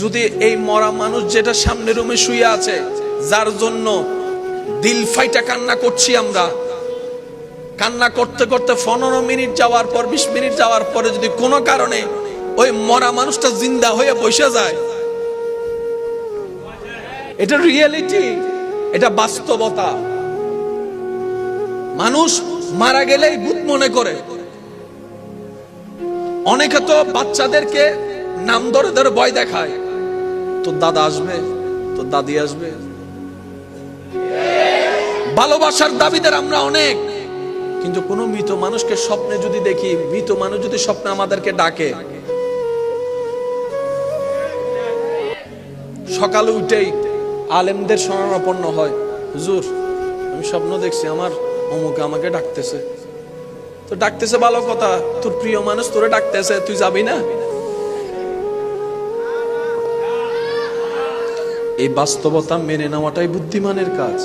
যদি এই মরা মানুষ যেটা সামনে রুমে শুয়ে আছে, যার জন্য দিল ফাইটা কান্না করছি আমরা, কান্না করতে করতে 15 মিনিট যাওয়ার পর 20 মিনিট যাওয়ার পরে যদি কোনো কারণে ওই মরা মানুষটা জিন্দা হয়ে বসে যায়, এটা রিয়েলিটি, এটা বাস্তবতা। মানুষ মারা গেলেই ভূত মনে করে। অনেকে তো বাচ্চাদেরকে নাম ধরে ধরে ভয় দেখায়, তোর দাদা আসবে, তোর দাদি আসবে। ভালোবাসার দাবিদার আমরা অনেক, কিন্তু কোন মৃত মানুষকে স্বপ্নে যদি দেখি, মৃত মানুষ যদি স্বপ্নে আমাদেরকে ডাকে, সকালে উঠেই আলেমদের শরণাপন্ন হয়, হুজুর আমি স্বপ্ন দেখছি আমার অমুকে আমাকে ডাকতেছে। তো ডাকতেছে ভালো কথা, তোর প্রিয় মানুষ তোরে ডাকতেছে, তুই যাবি না? এই বাস্তবতা মেনে নেওয়াটাই বুদ্ধিমানের কাজ।